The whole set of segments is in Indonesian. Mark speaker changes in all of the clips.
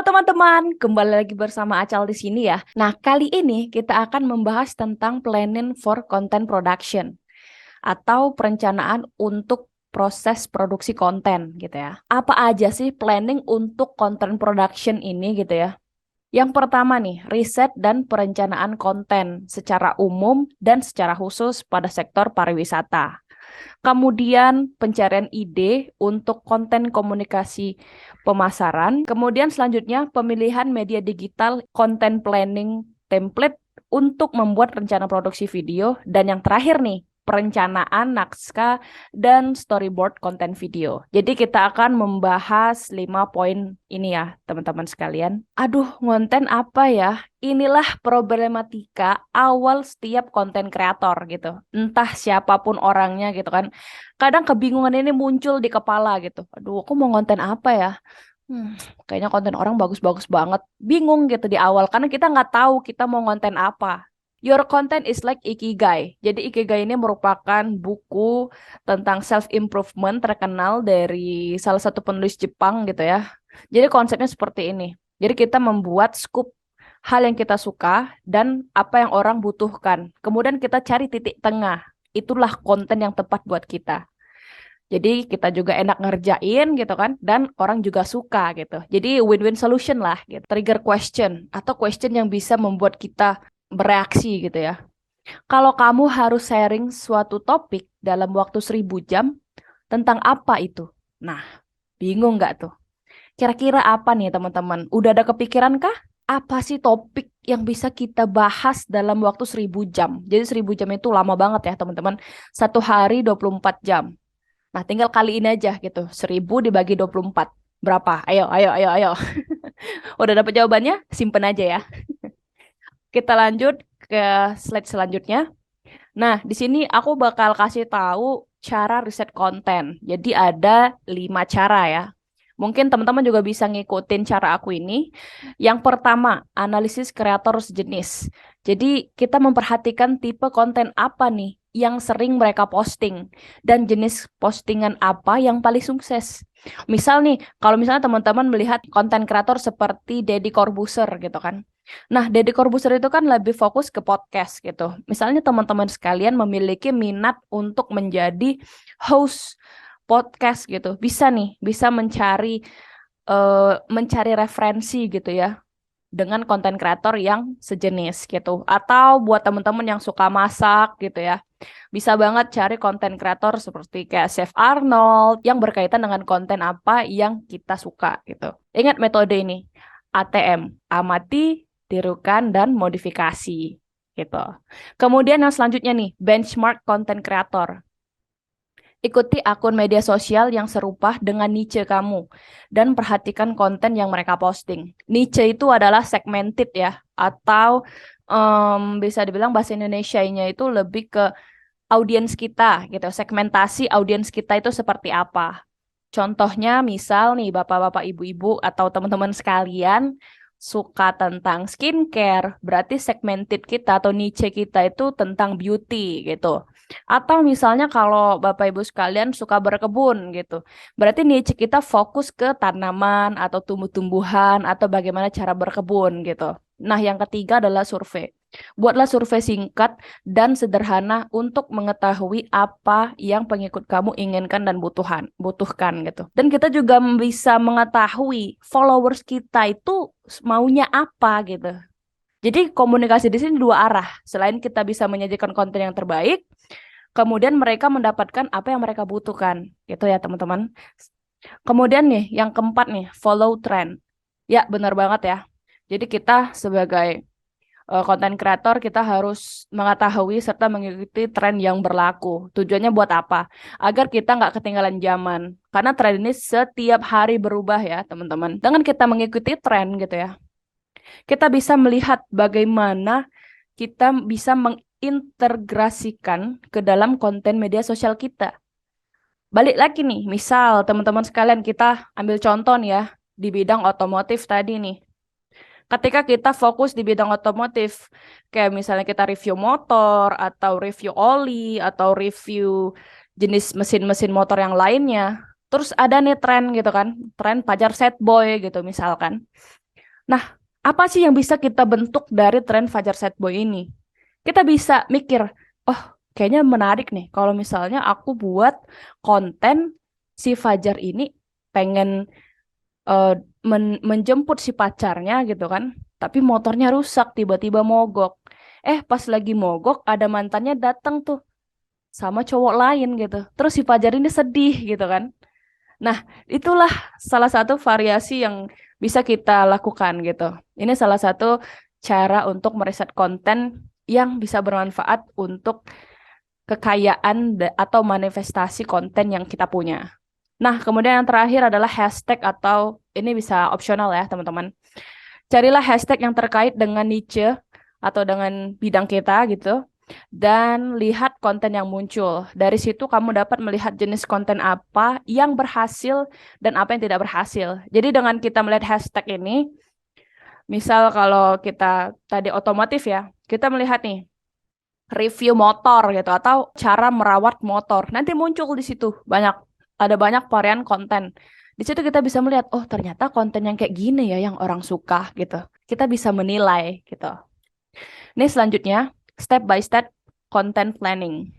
Speaker 1: Halo teman-teman, kembali lagi bersama Acal di sini ya. Nah, kali ini kita akan membahas tentang planning for content production atau perencanaan untuk proses produksi konten gitu ya. Apa aja sih planning untuk content production ini gitu ya? Yang pertama nih, riset dan perencanaan konten secara umum dan secara khusus pada sektor pariwisata. Kemudian pencarian ide untuk konten komunikasi pemasaran. Kemudian selanjutnya pemilihan media digital, content planning template untuk membuat rencana produksi video. Dan yang terakhir nih, perencanaan naskah dan storyboard konten video. Jadi kita akan membahas 5 poin ini ya, teman-teman sekalian. Aduh, konten apa ya? Inilah problematika awal setiap konten kreator gitu. Entah siapapun orangnya gitu kan. Kadang kebingungan ini muncul di kepala gitu. Aduh, aku mau konten apa ya? Kayaknya konten orang bagus-bagus banget. Bingung gitu di awal karena kita nggak tahu kita mau konten apa. Your content is like Ikigai. Jadi Ikigai ini merupakan buku tentang self-improvement terkenal dari salah satu penulis Jepang gitu ya. Jadi konsepnya seperti ini. Jadi kita membuat scoop hal yang kita suka dan apa yang orang butuhkan. Kemudian kita cari titik tengah. Itulah konten yang tepat buat kita. Jadi kita juga enak ngerjain gitu kan, dan orang juga suka gitu. Jadi win-win solution lah gitu. Trigger question atau question yang bisa membuat kita bereaksi gitu ya. Kalau kamu harus sharing suatu topik dalam waktu 1.000 jam, tentang apa itu? Nah, bingung nggak tuh? Kira-kira apa nih teman-teman? Udah ada kepikiran kah? Apa sih topik yang bisa kita bahas dalam waktu 1.000 jam? Jadi 1.000 jam itu lama banget ya teman-teman. Satu hari 24 jam. Nah, tinggal kali ini aja gitu. 1.000 dibagi 24. Berapa? Ayo, ayo, ayo, ayo. Udah dapat jawabannya? Simpen aja ya. Kita lanjut ke slide selanjutnya. Nah, di sini aku bakal kasih tahu cara riset konten. Jadi ada 5 cara ya. Mungkin teman-teman juga bisa ngikutin cara aku ini. Yang pertama, analisis kreator sejenis. Jadi kita memperhatikan tipe konten apa nih yang sering mereka posting dan jenis postingan apa yang paling sukses. Misal nih, kalau misalnya teman-teman melihat konten kreator seperti Deddy Corbuzier gitu kan. Nah, Deddy Corbuzier itu kan lebih fokus ke podcast gitu. Misalnya teman-teman sekalian memiliki minat untuk menjadi host podcast gitu. Bisa nih, bisa mencari referensi gitu ya dengan konten kreator yang sejenis gitu. Atau buat teman-teman yang suka masak gitu ya. Bisa banget cari konten kreator seperti kayak Chef Arnold yang berkaitan dengan konten apa yang kita suka gitu. Ingat metode ini. ATM, amati, tirukan, dan modifikasi gitu. Kemudian yang selanjutnya nih, benchmark konten kreator. Ikuti akun media sosial yang serupa dengan niche kamu dan perhatikan konten yang mereka posting. Niche itu adalah segmented ya, atau bisa dibilang bahasa Indonesianya itu lebih ke audiens kita gitu. Segmentasi audiens kita itu seperti apa? Contohnya misal nih bapak-bapak, ibu-ibu atau teman-teman sekalian suka tentang skincare, berarti segmented kita atau niche kita itu tentang beauty gitu. Atau misalnya kalau bapak ibu sekalian suka berkebun gitu, berarti niche kita fokus ke tanaman atau tumbuh-tumbuhan atau bagaimana cara berkebun gitu. Nah, yang ketiga adalah survei. Buatlah survei singkat dan sederhana untuk mengetahui apa yang pengikut kamu inginkan dan butuhkan gitu. Dan kita juga bisa mengetahui followers kita itu maunya apa gitu. Jadi komunikasi di sini dua arah. Selain kita bisa menyajikan konten yang terbaik, kemudian mereka mendapatkan apa yang mereka butuhkan. Gitu ya teman-teman. Kemudian nih, yang keempat nih, follow trend. Ya, benar banget ya. Jadi kita sebagai konten kreator kita harus mengetahui serta mengikuti tren yang berlaku. Tujuannya buat apa? Agar kita nggak ketinggalan zaman. Karena tren ini setiap hari berubah ya teman-teman. Dengan kita mengikuti tren gitu ya, kita bisa melihat bagaimana kita bisa mengintegrasikan ke dalam konten media sosial kita. Balik lagi nih, misal teman-teman sekalian kita ambil contoh nih ya, di bidang otomotif tadi nih. Ketika kita fokus di bidang otomotif, kayak misalnya kita review motor, atau review oli, atau review jenis mesin-mesin motor yang lainnya, terus ada nih tren gitu kan, tren pajar set boy gitu misalkan. Nah, apa sih yang bisa kita bentuk dari tren Fajar Sad Boy ini? Kita bisa mikir, oh kayaknya menarik nih kalau misalnya aku buat konten si Fajar ini pengen eh, menjemput si pacarnya gitu kan, tapi motornya rusak, tiba-tiba mogok. Pas lagi mogok ada mantannya datang tuh sama cowok lain gitu. Terus si Fajar ini sedih gitu kan. Nah, itulah salah satu variasi yang bisa kita lakukan gitu. Ini salah satu cara untuk meriset konten yang bisa bermanfaat untuk kekayaan atau manifestasi konten yang kita punya. Nah, kemudian yang terakhir adalah hashtag atau ini bisa opsional ya, teman-teman. Carilah hashtag yang terkait dengan niche atau dengan bidang kita gitu dan lihat konten yang muncul. Dari situ kamu dapat melihat jenis konten apa yang berhasil dan apa yang tidak berhasil. Jadi dengan kita melihat hashtag ini, misal kalau kita tadi otomotif ya, kita melihat nih review motor gitu atau cara merawat motor. Nanti muncul di situ ada banyak varian konten. Di situ kita bisa melihat, oh ternyata konten yang kayak gini ya yang orang suka gitu. Kita bisa menilai gitu. Ini selanjutnya step by step content planning.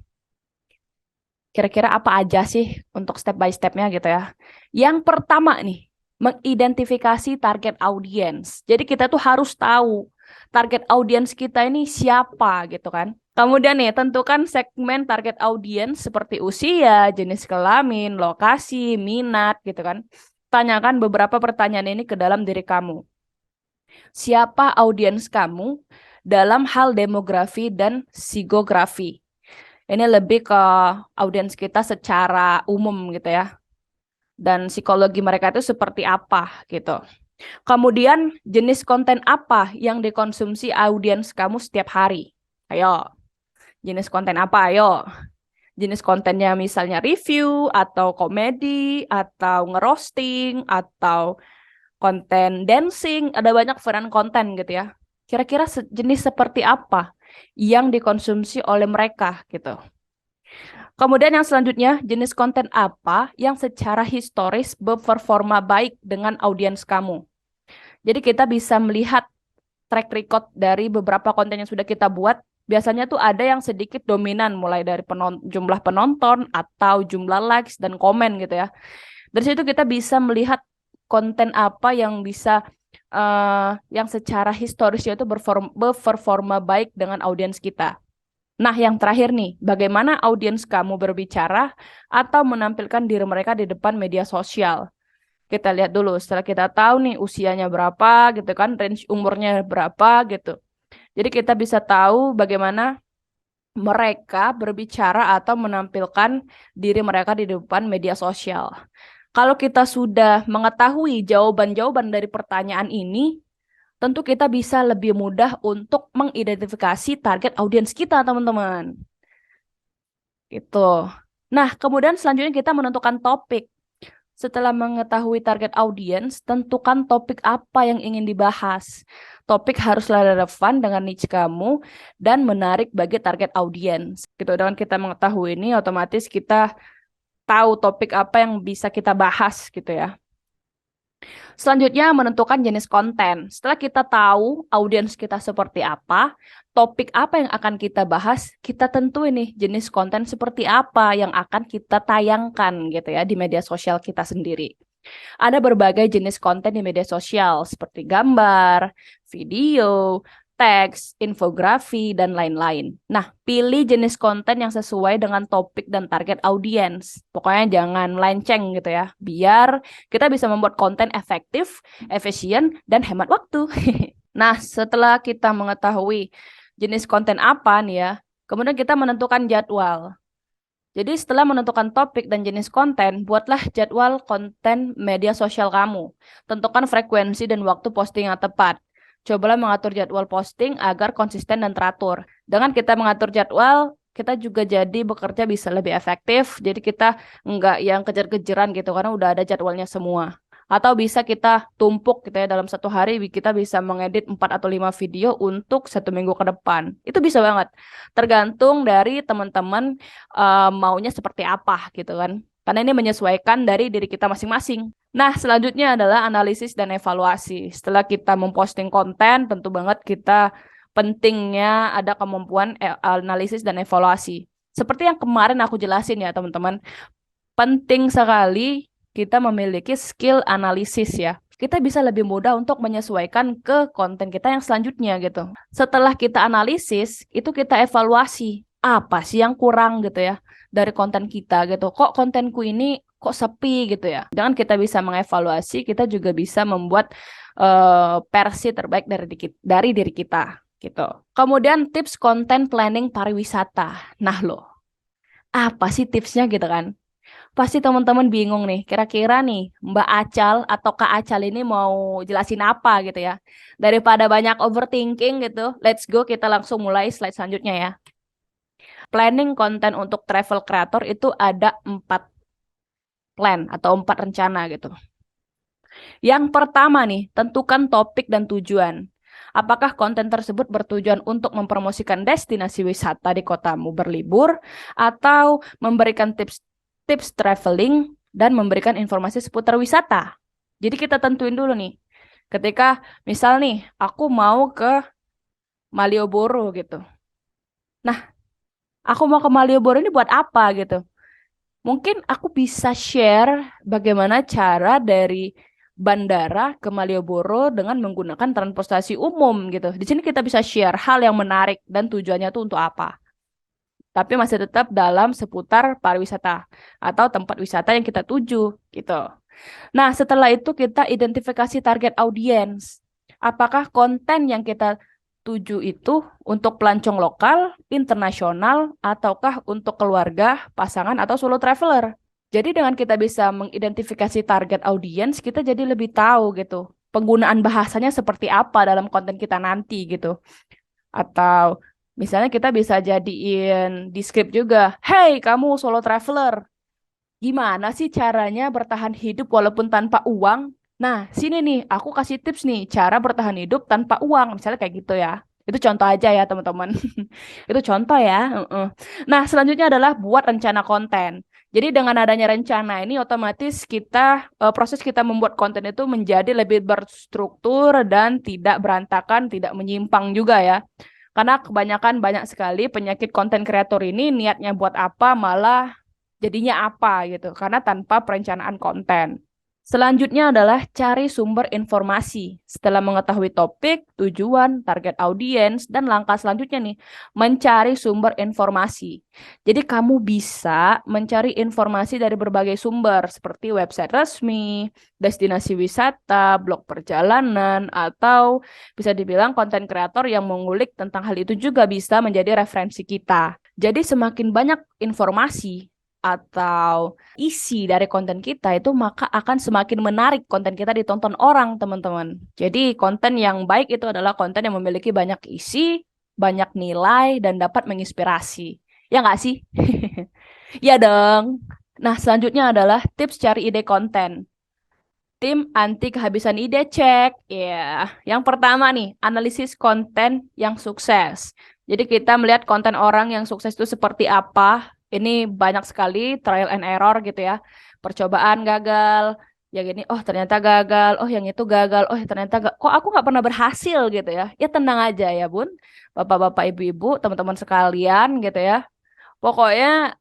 Speaker 1: Kira-kira apa aja sih untuk step by stepnya gitu ya. Yang pertama nih, mengidentifikasi target audience. Jadi kita tuh harus tahu target audience kita ini siapa gitu kan. Kemudian nih, tentukan segmen target audience seperti usia, jenis kelamin, lokasi, minat gitu kan. Tanyakan beberapa pertanyaan ini ke dalam diri kamu. Siapa audiens kamu dalam hal demografi dan psikografi? Ini lebih ke audiens kita secara umum gitu ya. Dan psikologi mereka itu seperti apa gitu. Kemudian jenis konten apa yang dikonsumsi audiens kamu setiap hari? Ayo, jenis konten apa? Ayo. Jenis kontennya misalnya review atau komedi atau ngerosting atau konten dancing, ada banyak varian konten gitu ya. Kira-kira jenis seperti apa yang dikonsumsi oleh mereka gitu. Kemudian yang selanjutnya, jenis konten apa yang secara historis berperforma baik dengan audiens kamu. Jadi kita bisa melihat track record dari beberapa konten yang sudah kita buat. Biasanya tuh ada yang sedikit dominan mulai dari jumlah penonton atau jumlah likes dan komen gitu ya. Dari situ kita bisa melihat konten apa yang bisa yang secara historisnya itu berperforma baik dengan audiens kita. Nah, yang terakhir nih, bagaimana audiens kamu berbicara atau menampilkan diri mereka di depan media sosial. Kita lihat dulu, setelah kita tahu nih usianya berapa gitu kan, range umurnya berapa gitu. Jadi kita bisa tahu bagaimana mereka berbicara atau menampilkan diri mereka di depan media sosial. Kalau kita sudah mengetahui jawaban-jawaban dari pertanyaan ini, tentu kita bisa lebih mudah untuk mengidentifikasi target audiens kita, teman-teman. Gitu. Nah, kemudian selanjutnya kita menentukan topik. Setelah mengetahui target audiens, tentukan topik apa yang ingin dibahas. Topik haruslah relevan dengan niche kamu dan menarik bagi target audiens. Gitu. Dengan kita mengetahui ini, otomatis kita tahu topik apa yang bisa kita bahas gitu ya. Selanjutnya menentukan jenis konten. Setelah kita tahu audiens kita seperti apa, topik apa yang akan kita bahas, kita tentu ini jenis konten seperti apa yang akan kita tayangkan gitu ya di media sosial kita sendiri. Ada berbagai jenis konten di media sosial seperti gambar, video, teks, infografi, dan lain-lain. Nah, pilih jenis konten yang sesuai dengan topik dan target audiens. Pokoknya jangan melenceng gitu ya, biar kita bisa membuat konten efektif, efisien, dan hemat waktu. Nah, setelah kita mengetahui jenis konten apa nih ya, kemudian kita menentukan jadwal. Jadi setelah menentukan topik dan jenis konten, buatlah jadwal konten media sosial kamu. Tentukan frekuensi dan waktu posting yang tepat. Cobalah mengatur jadwal posting agar konsisten dan teratur. Dengan kita mengatur jadwal, kita juga jadi bekerja bisa lebih efektif. Jadi kita nggak yang kejar-kejaran gitu, karena udah ada jadwalnya semua. Atau bisa kita tumpuk gitu ya, dalam satu hari kita bisa mengedit 4 atau 5 video untuk 1 minggu ke depan. Itu bisa banget. Tergantung dari teman-teman maunya seperti apa gitu kan. Karena ini menyesuaikan dari diri kita masing-masing. Nah, selanjutnya adalah analisis dan evaluasi. Setelah kita memposting konten, tentu banget kita pentingnya ada kemampuan analisis dan evaluasi. Seperti yang kemarin aku jelasin ya, teman-teman. Penting sekali kita memiliki skill analisis ya. Kita bisa lebih mudah untuk menyesuaikan ke konten kita yang selanjutnya gitu. Setelah kita analisis, itu kita evaluasi. Apa sih yang kurang gitu ya dari konten kita gitu. Kok kontenku ini kok sepi gitu ya. Dengan kita bisa mengevaluasi, kita juga bisa membuat versi terbaik dari diri kita gitu. Kemudian tips konten planning pariwisata. Nah loh, apa sih tipsnya gitu kan? Pasti teman-teman bingung nih, kira-kira nih Mbak Acal atau Kak Acal ini mau jelasin apa gitu ya. Daripada banyak overthinking gitu, let's go kita langsung mulai slide selanjutnya ya. Planning konten untuk travel creator itu ada 4 plan atau 4 rencana gitu. Yang pertama nih, tentukan topik dan tujuan. Apakah konten tersebut bertujuan untuk mempromosikan destinasi wisata di kotamu berlibur atau memberikan tips traveling dan memberikan informasi seputar wisata? Jadi kita tentuin dulu nih. Ketika misal nih, aku mau ke Malioboro gitu. Nah, aku mau ke Malioboro ini buat apa gitu? Mungkin aku bisa share bagaimana cara dari bandara ke Malioboro dengan menggunakan transportasi umum gitu. Di sini kita bisa share hal yang menarik dan tujuannya itu untuk apa. Tapi masih tetap dalam seputar pariwisata atau tempat wisata yang kita tuju gitu. Nah, setelah itu kita identifikasi target audiens. Apakah konten yang kita tuju itu untuk pelancong lokal, internasional, ataukah untuk keluarga, pasangan, atau solo traveler? Jadi dengan kita bisa mengidentifikasi target audiens, kita jadi lebih tahu gitu. Penggunaan bahasanya seperti apa dalam konten kita nanti gitu. Atau misalnya kita bisa jadiin di script juga, "Hey, kamu solo traveler, gimana sih caranya bertahan hidup walaupun tanpa uang? Nah, sini nih, aku kasih tips nih, cara bertahan hidup tanpa uang." Misalnya kayak gitu ya. Itu contoh aja ya, teman-teman. Itu contoh ya. Nah, selanjutnya adalah buat rencana konten. Jadi dengan adanya rencana ini otomatis proses kita membuat konten itu menjadi lebih berstruktur dan tidak berantakan, tidak menyimpang juga ya. Karena kebanyakan banyak sekali penyakit konten kreator ini niatnya buat apa malah jadinya apa gitu karena tanpa perencanaan konten. Selanjutnya adalah cari sumber informasi. Setelah mengetahui topik, tujuan, target audiens, dan langkah selanjutnya nih, mencari sumber informasi. Jadi kamu bisa mencari informasi dari berbagai sumber seperti website resmi, destinasi wisata, blog perjalanan, atau bisa dibilang konten kreator yang mengulik tentang hal itu juga bisa menjadi referensi kita. Jadi semakin banyak informasi atau isi dari konten kita itu maka akan semakin menarik konten kita ditonton orang, teman-teman. Jadi konten yang baik itu adalah konten yang memiliki banyak isi, banyak nilai, dan dapat menginspirasi. Ya nggak sih? Ya dong. Nah, selanjutnya adalah tips cari ide konten. Tim anti kehabisan ide cek. Ya, yang pertama nih, analisis konten yang sukses. Jadi kita melihat konten orang yang sukses itu seperti apa. Ini banyak sekali trial and error gitu ya. Percobaan gagal, yang ini oh ternyata gagal, oh yang itu gagal, oh ternyata kok aku nggak pernah berhasil gitu ya. Ya tenang aja ya Bun, Bapak-bapak, Ibu-ibu, teman-teman sekalian gitu ya. Pokoknya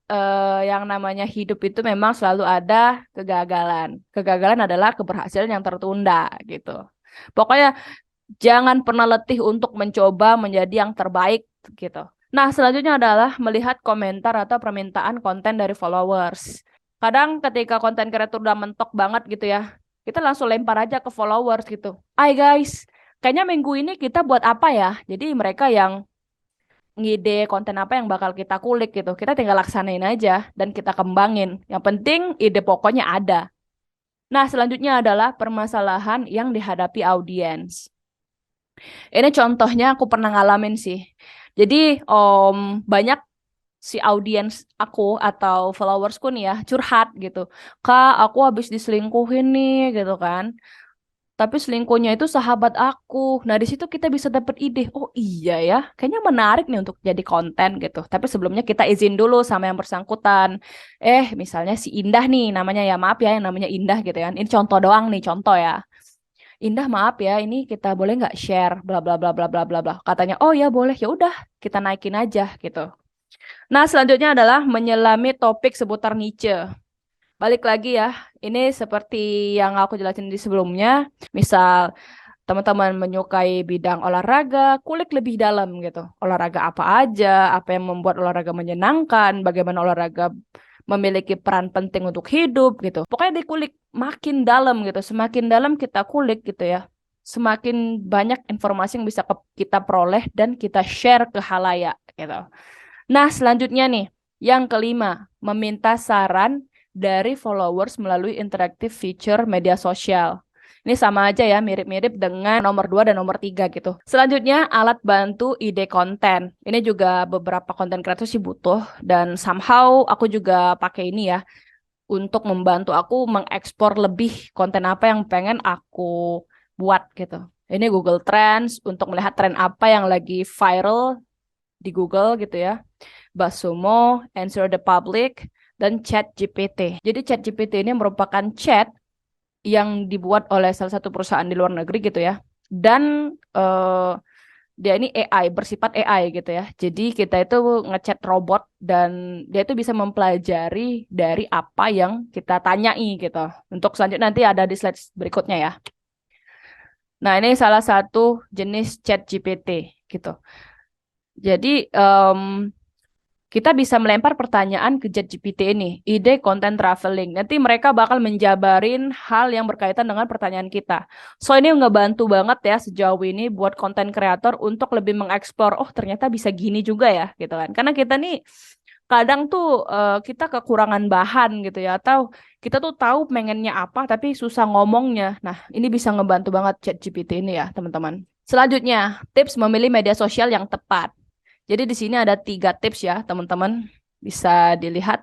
Speaker 1: yang namanya hidup itu memang selalu ada kegagalan. Kegagalan adalah keberhasilan yang tertunda gitu. Pokoknya jangan pernah letih untuk mencoba menjadi yang terbaik gitu. Nah, selanjutnya adalah melihat komentar atau permintaan konten dari followers. Kadang ketika konten kreator udah mentok banget gitu ya, kita langsung lempar aja ke followers gitu. "Hai guys, kayaknya minggu ini kita buat apa ya?" Jadi mereka yang ngide konten apa yang bakal kita kulik gitu. Kita tinggal laksanain aja dan kita kembangin. Yang penting ide pokoknya ada. Nah, selanjutnya adalah permasalahan yang dihadapi audiens. Ini contohnya aku pernah ngalamin sih. Jadi, banyak si audiens aku atau followersku nih ya curhat gitu. "Kak, aku habis diselingkuhin nih," gitu kan. tapi selingkuhnya itu sahabat aku. Nah, di situ kita bisa dapat ide. Oh iya ya, kayaknya menarik nih untuk jadi konten gitu. Tapi sebelumnya kita izin dulu sama yang bersangkutan. Misalnya si Indah nih namanya, ya maaf ya yang namanya Indah gitu kan. Ini contoh doang nih, contoh ya. Indah maaf ya, ini kita boleh nggak share bla bla bla bla bla bla bla. Katanya, oh ya boleh, ya udah kita naikin aja gitu. Nah, selanjutnya adalah menyelami topik seputar Nietzsche. Balik lagi ya, ini seperti yang aku jelasin di sebelumnya. Misal teman-teman menyukai bidang olahraga, kulik lebih dalam gitu. Olahraga apa aja, apa yang membuat olahraga menyenangkan, bagaimana olahraga memiliki peran penting untuk hidup gitu. Pokoknya dikulik makin dalam gitu. Semakin dalam kita kulik gitu ya. Semakin banyak informasi yang bisa kita peroleh dan kita share ke halayak gitu. Nah, selanjutnya nih, yang kelima, meminta saran dari followers melalui interaktif feature media sosial. Ini sama aja ya, mirip-mirip dengan nomor 2 dan nomor 3 gitu. Selanjutnya, alat bantu ide konten. Ini juga beberapa konten kreator sih butuh, dan somehow aku juga pakai ini ya, untuk membantu aku mengekspor lebih konten apa yang pengen aku buat gitu. Ini Google Trends untuk melihat tren apa yang lagi viral di Google gitu ya. Basumo, Answer the Public, dan ChatGPT. Jadi ChatGPT ini merupakan chat yang dibuat oleh salah satu perusahaan di luar negeri gitu ya. Dan dia ini AI, bersifat AI gitu ya. Jadi kita itu ngechat robot dan dia itu bisa mempelajari dari apa yang kita tanyai gitu. Untuk selanjutnya nanti ada di slide berikutnya ya. Nah, ini salah satu jenis ChatGPT gitu. Jadi kita bisa melempar pertanyaan ke ChatGPT ini, ide konten traveling. Nanti mereka bakal menjabarin hal yang berkaitan dengan pertanyaan kita. So ini ngebantu banget ya sejauh ini buat konten kreator untuk lebih mengeksplor, oh ternyata bisa gini juga ya gitu kan. Karena kita nih kadang tuh kita kekurangan bahan gitu ya, atau kita tuh tahu pengennya apa tapi susah ngomongnya. Nah, ini bisa ngebantu banget ChatGPT ini ya, teman-teman. Selanjutnya, tips memilih media sosial yang tepat. Jadi di sini ada 3 tips ya, teman-teman. Bisa dilihat.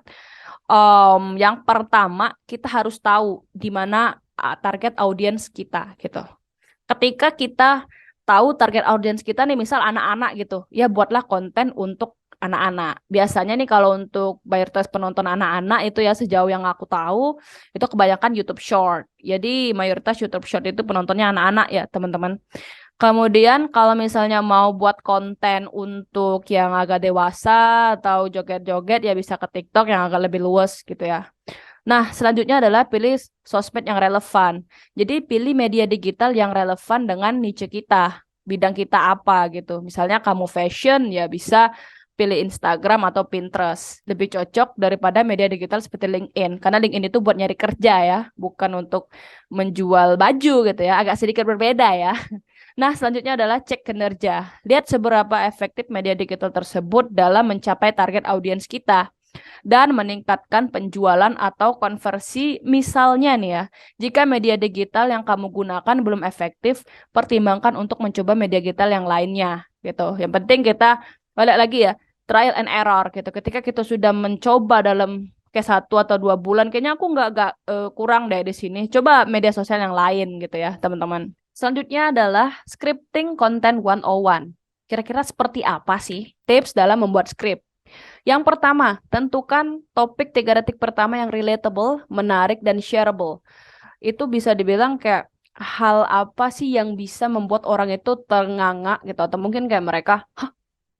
Speaker 1: Yang pertama, kita harus tahu di mana target audiens kita gitu. Ketika kita tahu target audiens kita nih, misal anak-anak gitu, ya buatlah konten untuk anak-anak. Biasanya nih kalau untuk mayoritas penonton anak-anak itu ya sejauh yang aku tahu, itu kebanyakan YouTube Short. Jadi mayoritas YouTube Short itu penontonnya anak-anak ya, teman-teman. Kemudian kalau misalnya mau buat konten untuk yang agak dewasa atau joget-joget ya bisa ke TikTok yang agak lebih luas gitu ya. Nah, selanjutnya adalah pilih sosmed yang relevan. Jadi pilih media digital yang relevan dengan niche kita, bidang kita apa gitu. Misalnya kamu fashion ya bisa pilih Instagram atau Pinterest. Lebih cocok daripada media digital seperti LinkedIn. Karena LinkedIn itu buat nyari kerja ya, bukan untuk menjual baju gitu ya. Agak sedikit berbeda ya. Nah, selanjutnya adalah cek kinerja. Lihat seberapa efektif media digital tersebut dalam mencapai target audiens kita dan meningkatkan penjualan atau konversi. Misalnya nih ya, jika media digital yang kamu gunakan belum efektif, pertimbangkan untuk mencoba media digital yang lainnya gitu. Yang penting kita balik lagi ya, trial and error gitu. Ketika kita sudah mencoba dalam kayak 1 atau 2 bulan, kayaknya aku nggak kurang deh di sini. Coba media sosial yang lain gitu ya, teman-teman. Selanjutnya adalah scripting content 101. Kira-kira seperti apa sih tips dalam membuat script? Yang pertama, tentukan topik 3 detik pertama yang relatable, menarik, dan shareable. Itu bisa dibilang kayak hal apa sih yang bisa membuat orang itu ternganga gitu. Atau mungkin kayak mereka, hah?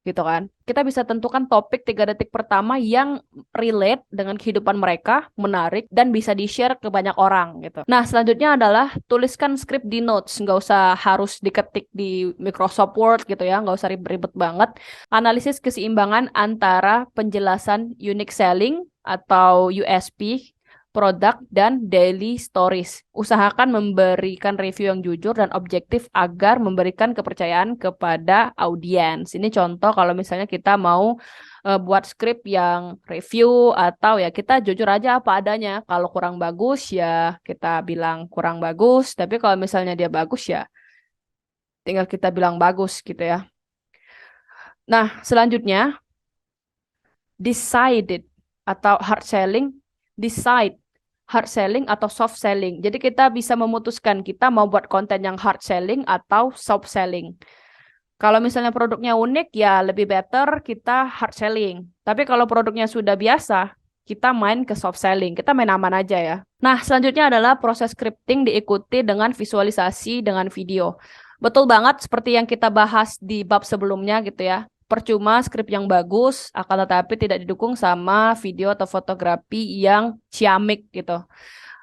Speaker 1: Gitu kan. Kita bisa tentukan topik 3 detik pertama yang relate dengan kehidupan mereka, menarik, dan bisa di-share ke banyak orang gitu. Nah, selanjutnya adalah tuliskan script di notes. Nggak usah harus diketik di Microsoft Word gitu ya, nggak usah ribet-ribet banget. Analisis keseimbangan antara penjelasan unique selling atau USP, produk, dan daily stories. Usahakan memberikan review yang jujur dan objektif agar memberikan kepercayaan kepada audiens. Ini contoh kalau misalnya kita mau buat skrip yang review atau ya kita jujur aja apa adanya. Kalau kurang bagus ya kita bilang kurang bagus, tapi kalau misalnya dia bagus ya tinggal kita bilang bagus gitu ya. Nah, selanjutnya decided atau hard selling, decide hard selling atau soft selling. Jadi kita bisa memutuskan kita mau buat konten yang hard selling atau soft selling. Kalau misalnya produknya unik, ya lebih better kita hard selling. Tapi kalau produknya sudah biasa, kita main ke soft selling. Kita main aman aja ya. Nah, selanjutnya adalah proses scripting diikuti dengan visualisasi dengan video. Betul banget seperti yang kita bahas di bab sebelumnya gitu ya. Percuma skrip yang bagus, akan tetapi tidak didukung sama video atau fotografi yang ciamik gitu.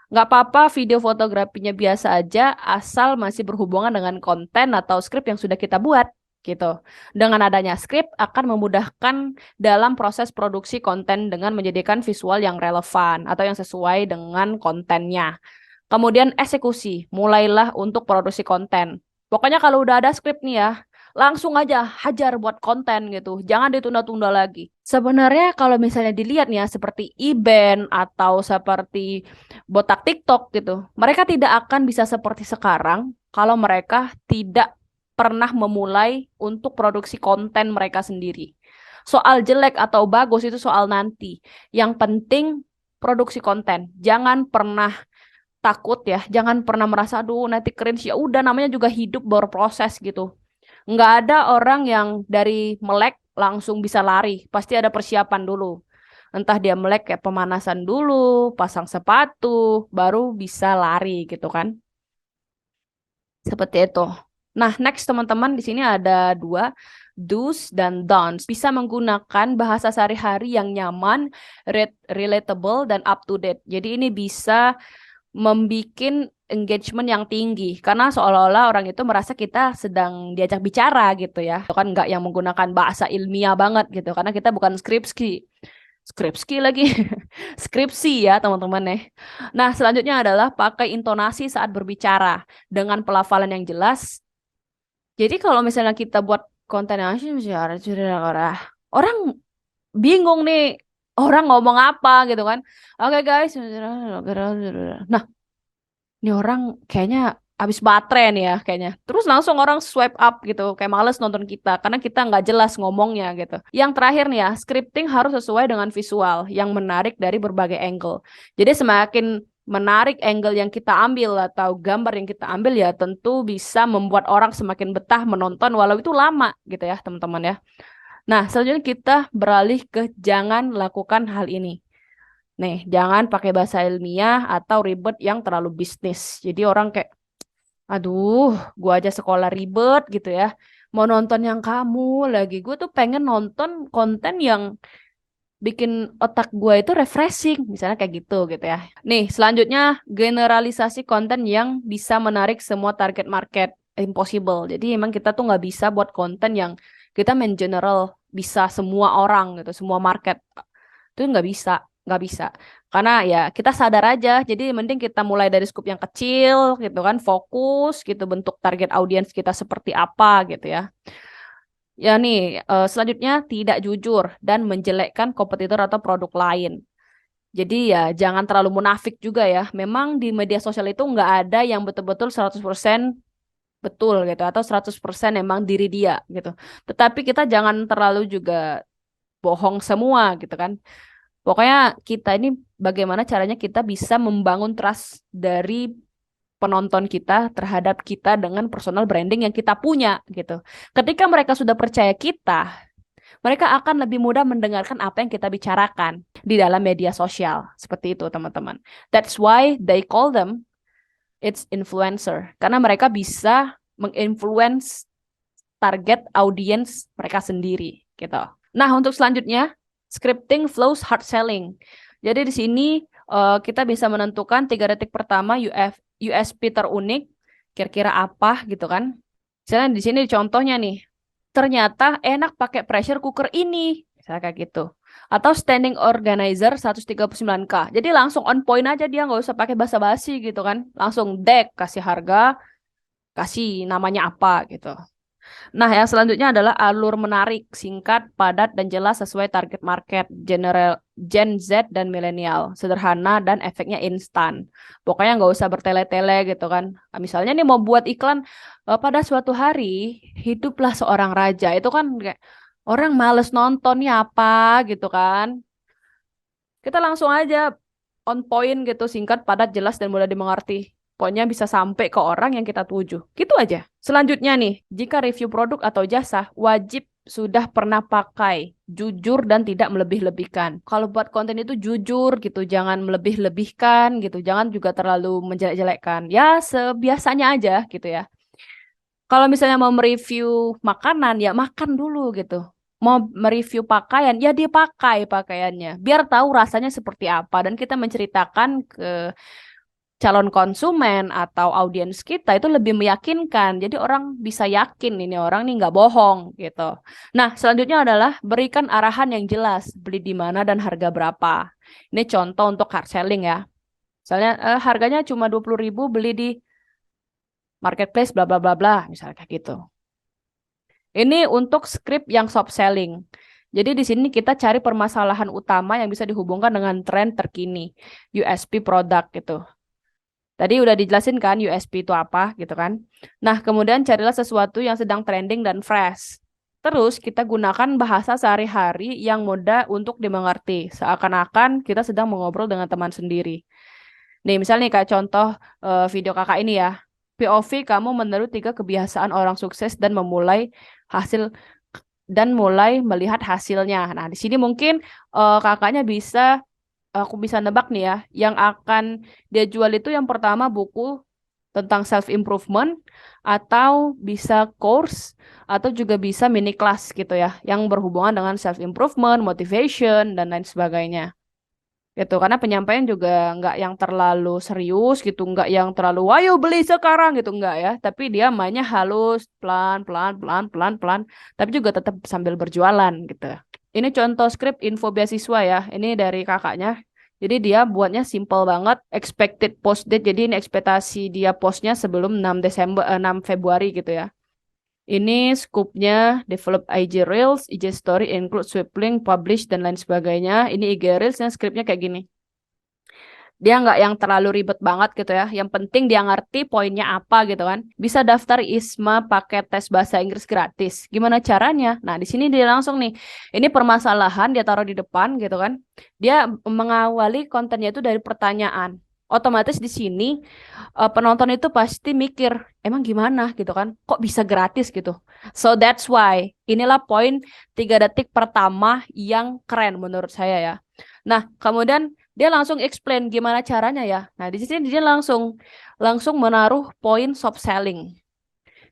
Speaker 1: Nggak apa-apa video fotografinya biasa aja, asal masih berhubungan dengan konten atau skrip yang sudah kita buat gitu. Dengan adanya skrip akan memudahkan dalam proses produksi konten dengan menjadikan visual yang relevan atau yang sesuai dengan kontennya. Kemudian eksekusi, mulailah untuk produksi konten. Pokoknya kalau udah ada skrip nih ya, langsung aja hajar buat konten gitu. Jangan ditunda-tunda lagi. Sebenarnya kalau misalnya dilihat nih ya, seperti e-band atau seperti botak TikTok gitu, mereka tidak akan bisa seperti sekarang kalau mereka tidak pernah memulai untuk produksi konten mereka sendiri. Soal jelek atau bagus itu soal nanti. Yang penting produksi konten. Jangan pernah takut ya, jangan pernah merasa aduh nanti cringe. Ya udah, namanya juga hidup berproses gitu. Nggak ada orang yang dari melek langsung bisa lari. Pasti ada persiapan dulu. Entah dia melek kayak pemanasan dulu, pasang sepatu, baru bisa lari gitu kan. Seperti itu. Nah, next teman-teman, di sini ada dua, do's dan don'ts. Bisa menggunakan bahasa sehari-hari yang nyaman, relatable, dan up to date. Jadi ini bisa membuat engagement yang tinggi karena seolah-olah orang itu merasa kita sedang diajak bicara gitu ya. Itu kan nggak yang menggunakan bahasa ilmiah banget gitu karena kita bukan skripsi lagi skripsi ya teman-teman ya. Nah, selanjutnya adalah pakai intonasi saat berbicara dengan pelafalan yang jelas. Jadi kalau misalnya kita buat konten yang orang bingung nih, orang ngomong apa gitu kan. Oke guys. Nah, ini orang kayaknya habis baterai nih ya kayaknya. Terus langsung orang swipe up gitu, kayak males nonton kita karena kita nggak jelas ngomongnya gitu. Yang terakhir nih ya, scripting harus sesuai dengan visual yang menarik dari berbagai angle. Jadi semakin menarik angle yang kita ambil atau gambar yang kita ambil ya tentu bisa membuat orang semakin betah menonton walau itu lama gitu ya teman-teman ya. Nah, selanjutnya kita beralih ke jangan lakukan hal ini. Nih, jangan pakai bahasa ilmiah atau ribet yang terlalu bisnis. Jadi orang kayak, aduh, gua aja sekolah ribet gitu ya. Mau nonton yang kamu lagi. Gue tuh pengen nonton konten yang bikin otak gua itu refreshing. Misalnya kayak gitu ya. Nih, selanjutnya generalisasi konten yang bisa menarik semua target market. Impossible. Jadi emang kita tuh nggak bisa buat konten yang kita main general bisa semua orang gitu, semua market. Itu nggak bisa karena ya kita sadar aja, jadi mending kita mulai dari scoop yang kecil gitu kan, fokus gitu, bentuk target audiens kita seperti apa gitu ya. Ya nih, selanjutnya tidak jujur dan menjelekkan kompetitor atau produk lain. Jadi ya jangan terlalu munafik juga ya. Memang di media sosial itu nggak ada yang betul-betul 100% betul gitu atau 100% emang diri dia gitu. Tetapi kita jangan terlalu juga bohong semua gitu kan. Pokoknya kita ini bagaimana caranya kita bisa membangun trust dari penonton kita terhadap kita dengan personal branding yang kita punya gitu. Ketika mereka sudah percaya kita, mereka akan lebih mudah mendengarkan apa yang kita bicarakan di dalam media sosial. Seperti itu, teman-teman. That's why they call them it's influencer. Karena mereka bisa menginfluence target audience mereka sendiri gitu. Nah, untuk selanjutnya scripting flows hard selling. Jadi di sini kita bisa menentukan 3 detik pertama USP terunik, kira-kira apa gitu kan. Misalnya di sini contohnya nih, ternyata enak pakai pressure cooker ini, misalnya kayak gitu. Atau standing organizer 139K. Jadi langsung on point aja, dia nggak usah pakai basa-basi gitu kan. Langsung kasih harga, kasih namanya apa gitu. Nah, yang selanjutnya adalah alur menarik, singkat, padat, dan jelas sesuai target market, general Gen Z dan milenial, sederhana dan efeknya instan. Pokoknya nggak usah bertele-tele gitu kan. Nah, misalnya nih mau buat iklan, pada suatu hari hiduplah seorang raja, itu kan kayak orang males nontonnya apa gitu kan. Kita langsung aja on point gitu, singkat, padat, jelas, dan mudah dimengerti. Pokoknya bisa sampai ke orang yang kita tuju. Gitu aja. Selanjutnya nih, jika review produk atau jasa, wajib sudah pernah pakai, jujur dan tidak melebih-lebihkan. Kalau buat konten itu jujur gitu, jangan melebih-lebihkan gitu, jangan juga terlalu menjelek-jelekkan. Ya sebiasanya aja gitu ya. Kalau misalnya mau mereview makanan, ya makan dulu gitu. Mau mereview pakaian, ya dia pakai pakaiannya. Biar tahu rasanya seperti apa. Dan kita menceritakan ke calon konsumen atau audiens kita itu lebih meyakinkan. Jadi orang bisa yakin ini orang nih nggak bohong gitu. Nah, selanjutnya adalah berikan arahan yang jelas. Beli di mana dan harga berapa. Ini contoh untuk hard selling ya. Misalnya harganya cuma 20.000, beli di marketplace bla bla bla bla, misalnya kayak gitu. Ini untuk script yang soft selling. Jadi di sini kita cari permasalahan utama yang bisa dihubungkan dengan tren terkini, USP produk gitu. Tadi udah dijelasin kan USP itu apa gitu kan. Nah, kemudian carilah sesuatu yang sedang trending dan fresh. Terus kita gunakan bahasa sehari-hari yang mudah untuk dimengerti, seakan-akan kita sedang mengobrol dengan teman sendiri. Nih, misalnya nih kayak contoh video kakak ini ya. POV, kamu meniru 3 kebiasaan orang sukses dan hasil mulai melihat hasilnya. Nah, di sini mungkin kakaknya aku bisa nebak nih ya, yang akan dia jual itu yang pertama buku tentang self improvement, atau bisa course, atau juga bisa mini class gitu ya, yang berhubungan dengan self improvement, motivation dan lain sebagainya gitu. Karena penyampaian juga nggak yang terlalu serius gitu, nggak yang terlalu ayo beli sekarang gitu, nggak ya, tapi dia mainnya halus, pelan pelan pelan pelan pelan, tapi juga tetap sambil berjualan gitu. Ini contoh skrip info beasiswa ya, ini dari kakaknya. Jadi dia buatnya simple banget, expected post date, jadi ini ekspektasi dia postnya sebelum 6 Februari gitu ya. Ini scoopnya develop IG Reels, IG Story, include swipe link, publish, dan lain sebagainya. Ini IG Reels yang scriptnya kayak gini. Dia nggak yang terlalu ribet banget gitu ya. Yang penting dia ngerti poinnya apa gitu kan. Bisa daftar ISMA paket tes bahasa Inggris gratis. Gimana caranya? Nah, di sini dia langsung nih. Ini permasalahan dia taruh di depan gitu kan. Dia mengawali kontennya itu dari pertanyaan. Otomatis di sini penonton itu pasti mikir, emang gimana gitu kan? Kok bisa gratis gitu? So that's why inilah poin 3 detik pertama yang keren menurut saya ya. Nah, kemudian dia langsung explain gimana caranya ya. Nah, di sini dia langsung menaruh poin soft selling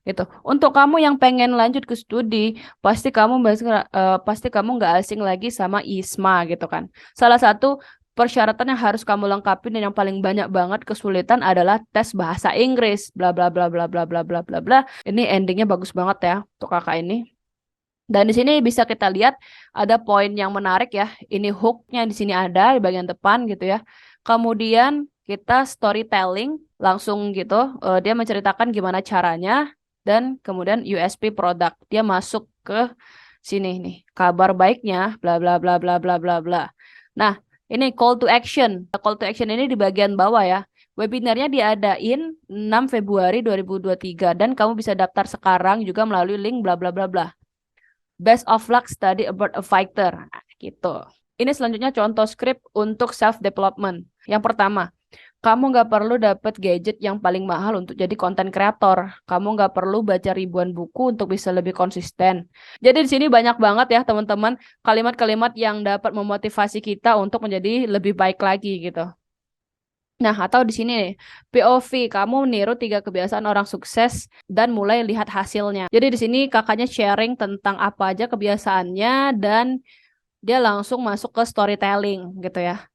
Speaker 1: gitu. Untuk kamu yang pengen lanjut ke studi, pasti kamu nggak asing lagi sama ISMA gitu kan. Salah satu persyaratan yang harus kamu lengkapi dan yang paling banyak banget kesulitan adalah tes bahasa Inggris. Bla bla bla bla bla bla bla bla bla. Ini endingnya bagus banget ya untuk kakak ini. Dan di sini bisa kita lihat ada poin yang menarik ya. Ini hooknya di sini ada di bagian depan gitu ya. Kemudian kita storytelling langsung gitu. Dia menceritakan gimana caranya dan kemudian USP produk. Dia masuk ke sini nih. Kabar baiknya bla bla bla bla bla bla bla. Nah, ini call to action. Call to action ini di bagian bawah ya. Webinarnya diadain 6 Februari 2023 dan kamu bisa daftar sekarang juga melalui link bla bla bla bla. Best of luck study about a fighter. Nah, gitu. Ini selanjutnya contoh script untuk self-development. Yang pertama, kamu nggak perlu dapat gadget yang paling mahal untuk jadi konten kreator. Kamu nggak perlu baca ribuan buku untuk bisa lebih konsisten. Jadi di sini banyak banget ya teman-teman kalimat-kalimat yang dapat memotivasi kita untuk menjadi lebih baik lagi gitu. Nah, atau di sini nih, POV, kamu meniru 3 kebiasaan orang sukses dan mulai lihat hasilnya. Jadi di sini kakaknya sharing tentang apa aja kebiasaannya dan dia langsung masuk ke storytelling gitu ya.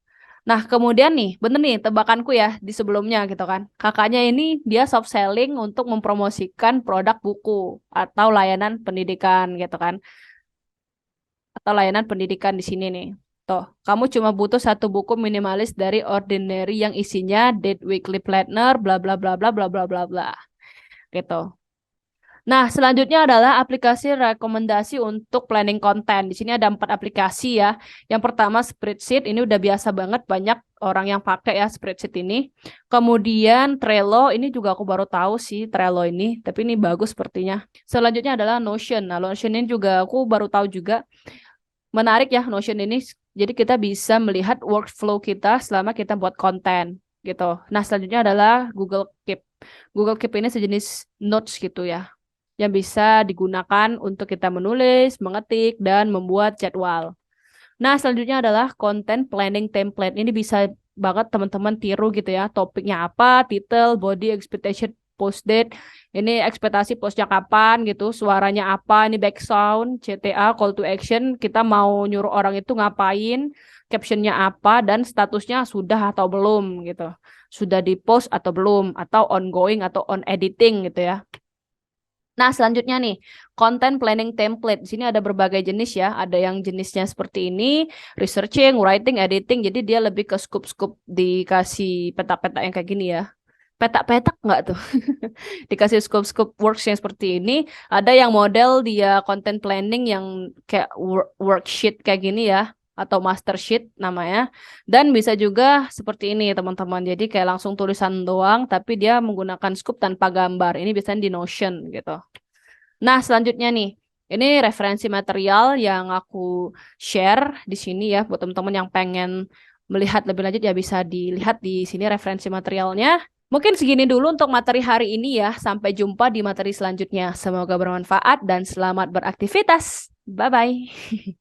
Speaker 1: Nah, kemudian nih, bener nih tebakanku ya di sebelumnya gitu kan. Kakaknya ini dia soft selling untuk mempromosikan produk buku atau layanan pendidikan gitu kan. Atau layanan pendidikan di sini nih. Tuh, kamu cuma butuh 1 buku minimalis dari Ordinary yang isinya date weekly planner, bla bla bla bla bla bla bla bla. Gitu. Nah, selanjutnya adalah aplikasi rekomendasi untuk planning konten. Di sini ada 4 aplikasi ya. Yang pertama Spreadsheet, ini udah biasa banget banyak orang yang pakai ya Spreadsheet ini. Kemudian Trello, ini juga aku baru tahu sih Trello ini, tapi ini bagus sepertinya. Selanjutnya adalah Notion. Nah, Notion ini juga aku baru tahu juga. Menarik ya Notion ini. Jadi kita bisa melihat workflow kita selama kita buat konten gitu. Nah, selanjutnya adalah Google Keep. Google Keep ini sejenis notes gitu ya, yang bisa digunakan untuk kita menulis, mengetik, dan membuat jadwal. Nah, selanjutnya adalah content planning template. Ini bisa banget teman-teman tiru gitu ya. Topiknya apa, title, body, expectation, post date. Ini ekspektasi postnya kapan gitu, suaranya apa, ini background, CTA, call to action, kita mau nyuruh orang itu ngapain, captionnya apa, dan statusnya sudah atau belum gitu. Sudah di post atau belum, atau ongoing atau on editing gitu ya. Nah, selanjutnya nih, content planning template. Di sini ada berbagai jenis ya. Ada yang jenisnya seperti ini, researching, writing, editing. Jadi dia lebih ke scoop-scoop dikasih peta-peta yang kayak gini ya. Petak-petak nggak tuh? Dikasih scope-scope works yang seperti ini. Ada yang model dia content planning yang kayak worksheet kayak gini ya. Atau master sheet namanya. Dan bisa juga seperti ini teman-teman. Jadi kayak langsung tulisan doang. Tapi dia menggunakan scoop tanpa gambar. Ini biasanya di Notion gitu. Nah, selanjutnya nih, ini referensi material yang aku share di sini ya buat teman-teman yang pengen melihat lebih lanjut ya bisa dilihat di sini referensi materialnya. Mungkin segini dulu untuk materi hari ini ya. Sampai jumpa di materi selanjutnya. Semoga bermanfaat dan selamat beraktivitas. Bye-bye.